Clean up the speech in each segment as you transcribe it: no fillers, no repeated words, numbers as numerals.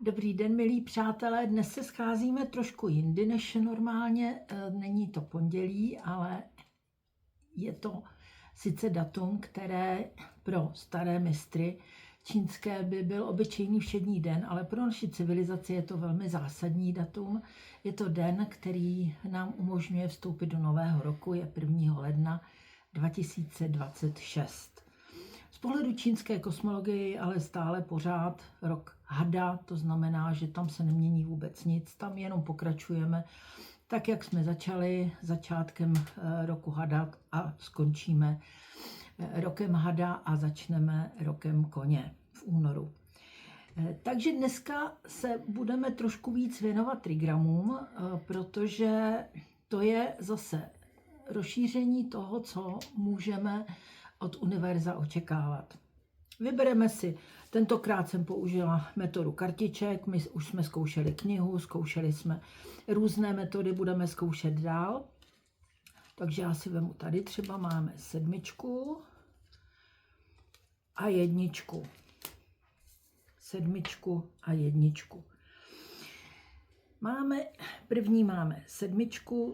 Dobrý den, milí přátelé. Dnes se scházíme trošku jindy než normálně. Není to pondělí, ale je to sice datum, které pro staré mistry čínské by byl obyčejný všední den, ale pro naši civilizaci je to velmi zásadní datum. Je to den, který nám umožňuje vstoupit do nového roku, je 1. ledna 2026. Z pohledu čínské kosmologie je ale stále pořád rok hada, to znamená, že tam se nemění vůbec nic, tam jenom pokračujeme tak, jak jsme začali začátkem roku hada a skončíme rokem hada a začneme rokem koně v únoru. Takže dneska se budeme trošku víc věnovat trigramům, protože to je zase rozšíření toho, co můžeme od univerza očekávat. Vybereme si, tentokrát jsem použila metodu kartiček, my už jsme zkoušeli knihu, zkoušeli jsme různé metody, budeme zkoušet dál. Takže já si vemu tady, třeba máme 7 a 1. 7 a 1. První máme 7,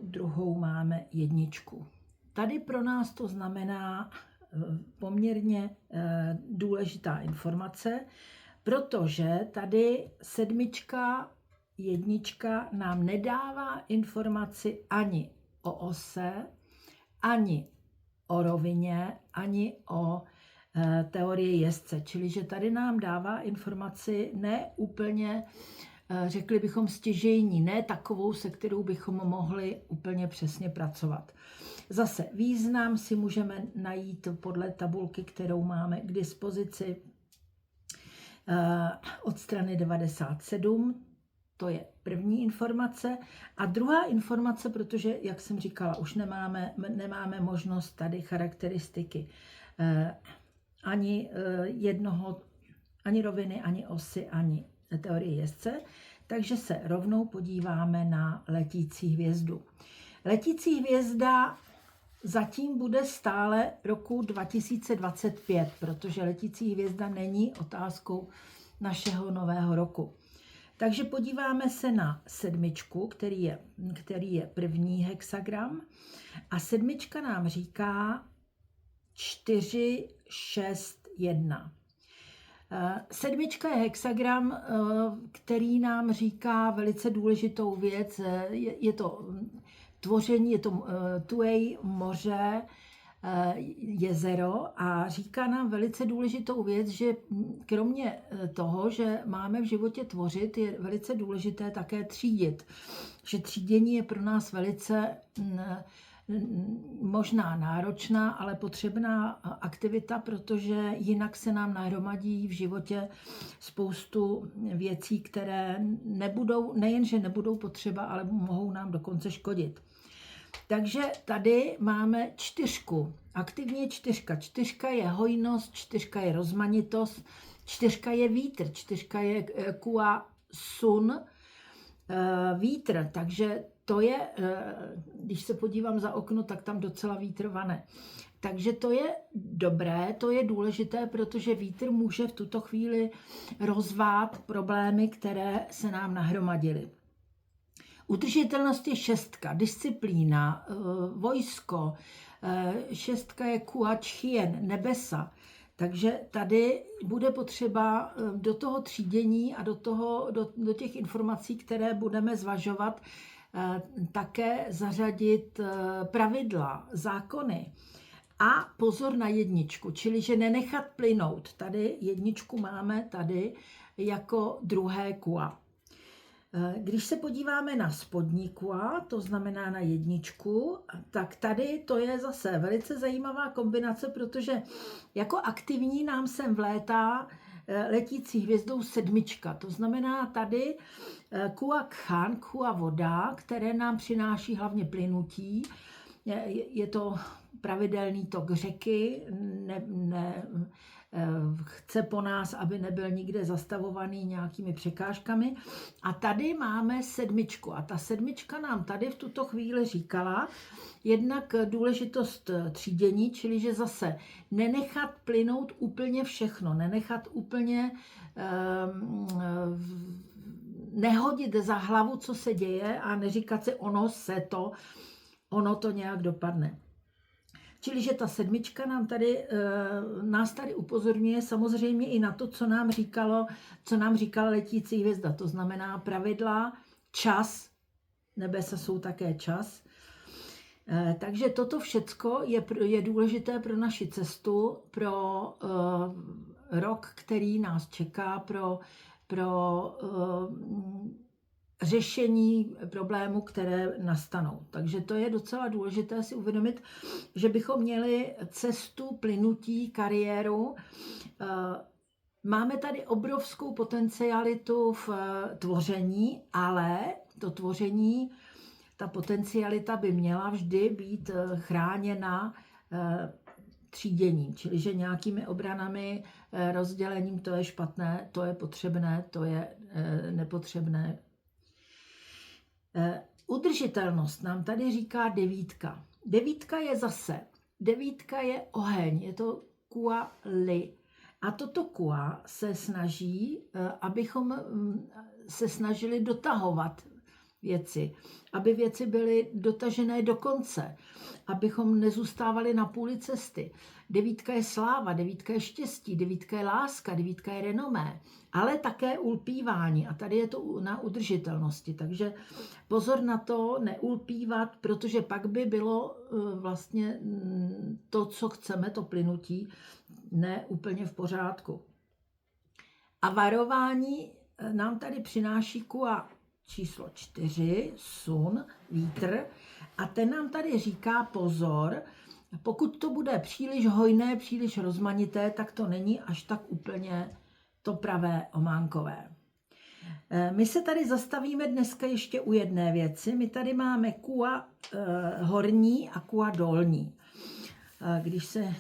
druhou máme 1. Tady pro nás to znamená poměrně důležitá informace, protože tady 7, 1 nám nedává informaci ani o ose, ani o rovině, ani o teorii jezdce. Čili že tady nám dává informaci ne úplně, řekli bychom, stěžejní, ne takovou, se kterou bychom mohli úplně přesně pracovat. Zase význam si můžeme najít podle tabulky, kterou máme k dispozici od strany 97. To je první informace. A druhá informace, protože, jak jsem říkala, už nemáme možnost tady charakteristiky ani ani roviny, ani osy, ani teorie jezdce, takže se rovnou podíváme na letící hvězdu. Letící hvězda zatím bude stále roku 2025, protože letící hvězda není otázkou našeho nového roku. Takže podíváme se na 7, který je první hexagram. A 7 nám říká 4, 6, 1. 7 je hexagram, který nám říká velice důležitou věc. Je to tvoření, je to tuej, moře, jezero a říká nám velice důležitou věc, že kromě toho, že máme v životě tvořit, je velice důležité také třídit. Že třídění je pro nás velice možná náročná, ale potřebná aktivita, protože jinak se nám nahromadí v životě spoustu věcí, které nejenže nebudou potřeba, ale mohou nám dokonce škodit. Takže tady máme 4. Aktivně 4. 4 je hojnost, 4 je rozmanitost, 4 je vítr, 4 je kua sun, vítr, takže to je, když se podívám za okno, tak tam docela vítr vane. Takže to je dobré, to je důležité, protože vítr může v tuto chvíli rozvát problémy, které se nám nahromadily. Udržitelnost je 6, disciplína, vojsko, 6 je kuačchien, nebesa. Takže tady bude potřeba do toho třídění a do těch informací, které budeme zvažovat, také zařadit pravidla, zákony. A pozor na 1, čili že nenechat plynout. Tady 1 máme tady jako druhé kua. Když se podíváme na spodní kua, to znamená na 1, tak tady to je zase velice zajímavá kombinace, protože jako aktivní nám sem vlétá letící hvězdou 7. To znamená tady kua khan, kua voda, které nám přináší hlavně plynutí. Je to pravidelný tok řeky, chce po nás, aby nebyl nikde zastavovaný nějakými překážkami. A tady máme 7. A ta 7 nám tady v tuto chvíli říkala jednak důležitost třídění, čili že zase nenechat plynout úplně všechno, nenechat úplně nehodit za hlavu, co se děje a neříkat si, ono to nějak dopadne. Čili, že ta sedmička nás tady upozorňuje samozřejmě i na to, co nám říkala letící hvězda. To znamená pravidla, čas, nebesa jsou také čas. Takže toto všecko je důležité pro naši cestu, pro rok, který nás čeká, pro řešení problémů, které nastanou. Takže to je docela důležité si uvědomit, že bychom měli cestu, plynutí, kariéru. Máme tady obrovskou potencialitu v tvoření, ale to tvoření, ta potencialita by měla vždy být chráněna tříděním, čili že nějakými obranami, rozdělením, to je špatné, to je potřebné, to je nepotřebné. Udržitelnost nám tady říká devítka. Devítka je oheň, je to kua li. A toto kua se snaží, abychom se snažili dotahovat věci, aby věci byly dotažené do konce, abychom nezůstávali na půli cesty. Devítka je sláva, devítka je štěstí, devítka je láska, devítka je renomé, ale také ulpívání. A tady je to na udržitelnosti. Takže pozor na to, neulpívat, protože pak by bylo vlastně to, co chceme, to plynutí, ne úplně v pořádku. A varování nám tady přináší kua číslo 4, sun, vítr, a ten nám tady říká pozor, pokud to bude příliš hojné, příliš rozmanité, tak to není až tak úplně to pravé ománkové. My se tady zastavíme dneska ještě u jedné věci. My tady máme kua horní a kua dolní.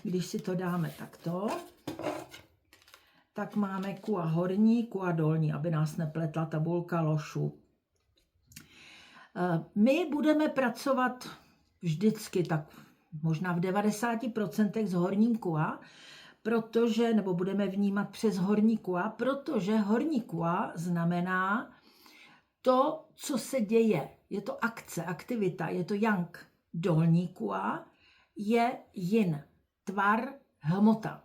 Když si to dáme takto, tak máme kua horní, kua dolní, aby nás nepletla tabulka lošu. My budeme pracovat vždycky tak možná v 90% s horním kua, nebo budeme vnímat přes horní kua, protože horní kua znamená to, co se děje. Je to akce, aktivita, je to yang. Dolní kua je yin, tvar, hmota.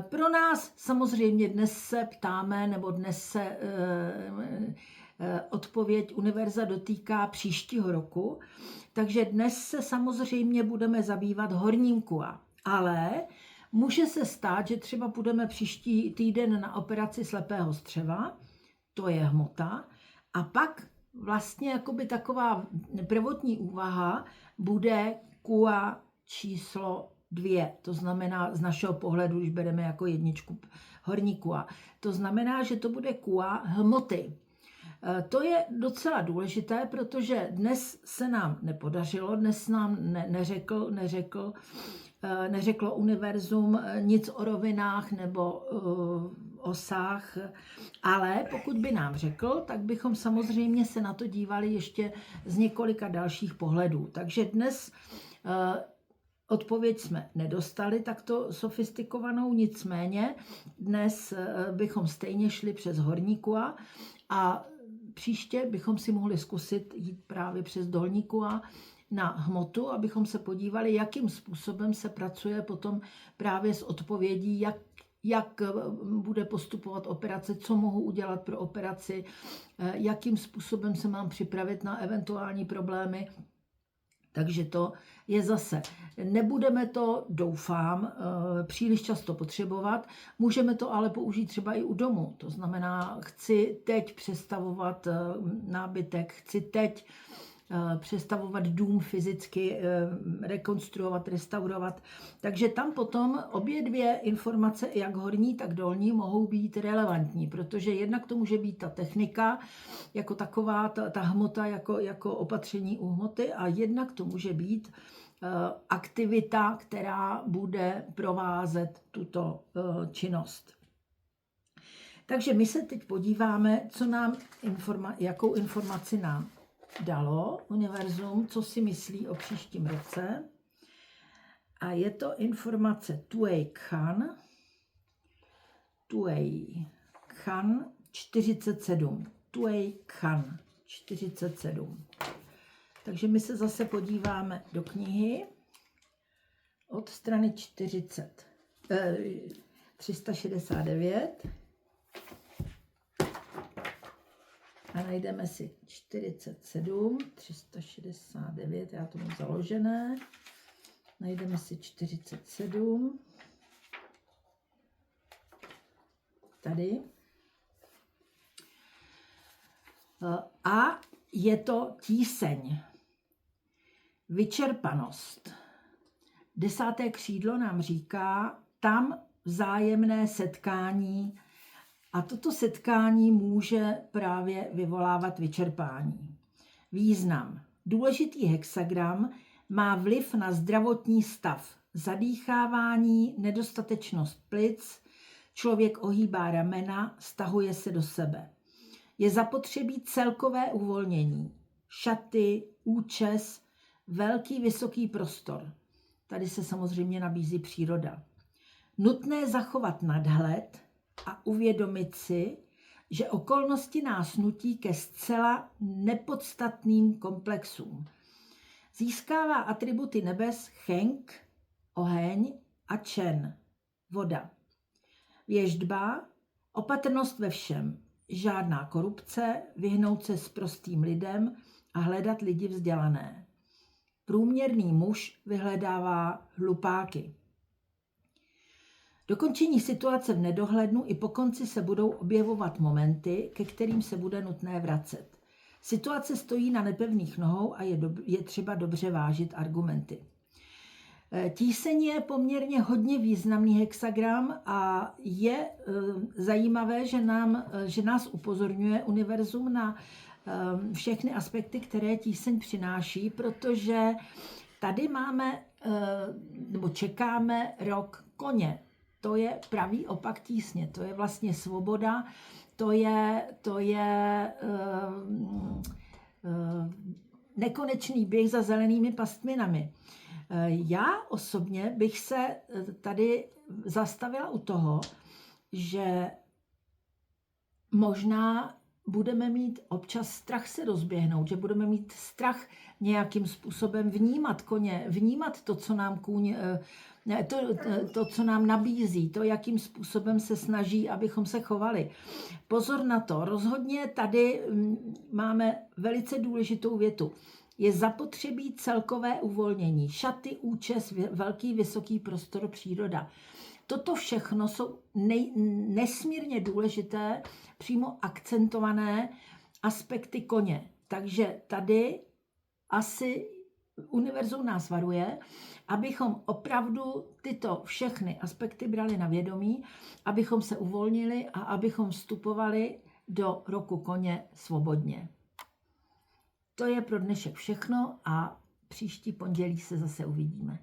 Pro nás samozřejmě dnes se ptáme, nebo dnes se odpověď univerza dotýká příštího roku, takže dnes se samozřejmě budeme zabývat horním kua, ale může se stát, že třeba půjdeme příští týden na operaci slepého střeva, to je hmota, a pak vlastně jakoby taková prvotní úvaha bude kua číslo 2, to znamená z našeho pohledu, když bereme jako jedničku horní kua, to znamená, že to bude kua hmoty. To je docela důležité, protože dnes se nám nepodařilo, dnes nám neřeklo univerzum nic o rovinách nebo osách, ale pokud by nám řekl, tak bychom samozřejmě se na to dívali ještě z několika dalších pohledů. Takže dnes odpověď jsme nedostali takto sofistikovanou, nicméně dnes bychom stejně šli přes horní kua a příště bychom si mohli zkusit jít právě přes dolní kua na hmotu, abychom se podívali, jakým způsobem se pracuje potom právě s odpovědí, jak bude postupovat operace, co mohu udělat pro operaci, jakým způsobem se mám připravit na eventuální problémy. Takže to je zase, nebudeme to, doufám, příliš často potřebovat, můžeme to ale použít třeba i u domu. To znamená, chci teď přestavovat nábytek, chci teď přestavovat dům fyzicky, rekonstruovat, restaurovat. Takže tam potom obě dvě informace, jak horní, tak dolní, mohou být relevantní, protože jednak to může být ta technika, jako taková, ta hmota jako opatření u hmoty, a jednak to může být aktivita, která bude provázet tuto činnost. Takže my se teď podíváme, jakou informaci nám dalo univerzum, co si myslí o příštím roce. A je to informace Tuej Khan 47. Tuej Khan 47. Takže my se zase podíváme do knihy od strany 369 a najdeme si 47, 369, já to mám založené, najdeme si 47, tady, a je to tíseň, vyčerpanost. 10. křídlo nám říká, tam vzájemné setkání, a toto setkání může právě vyvolávat vyčerpání. Význam. Důležitý hexagram má vliv na zdravotní stav, zadýchávání, nedostatečnost plic, člověk ohýbá ramena, stahuje se do sebe. Je zapotřebí celkové uvolnění, šaty, účes, velký vysoký prostor. Tady se samozřejmě nabízí příroda. Nutné zachovat nadhled a uvědomit si, že okolnosti nás nutí ke zcela nepodstatným komplexům. Získává atributy nebes Cheng, oheň, a Čen, voda. Věštba, opatrnost ve všem, žádná korupce, vyhnout se sprostým lidem a hledat lidi vzdělané. Průměrný muž vyhledává hlupáky. Dokončení situace v nedohlednu i po konci se budou objevovat momenty, ke kterým se bude nutné vracet. Situace stojí na nepevných nohou a je třeba dobře vážit argumenty. Tíseň je poměrně hodně významný hexagram a je zajímavé, že nás upozorňuje univerzum na všechny aspekty, které tíseň přináší, protože tady máme, nebo čekáme rok koně. To je pravý opak tísně, to je vlastně svoboda, to je nekonečný běh za zelenými pastvinami. Já osobně bych se tady zastavila u toho, že možná budeme mít občas strach se rozběhnout, že budeme mít strach nějakým způsobem vnímat koně, vnímat to, co nám kůň, to, co nám nabízí, to, jakým způsobem se snaží, abychom se chovali. Pozor na to, rozhodně tady máme velice důležitou větu. Je zapotřebí celkové uvolnění, šaty, účes, velký, vysoký prostor, příroda. Toto všechno jsou nesmírně důležité, přímo akcentované aspekty koně. Takže tady asi univerzum nás varuje, abychom opravdu tyto všechny aspekty brali na vědomí, abychom se uvolnili a abychom vstupovali do roku koně svobodně. To je pro dnešek všechno a příští pondělí se zase uvidíme.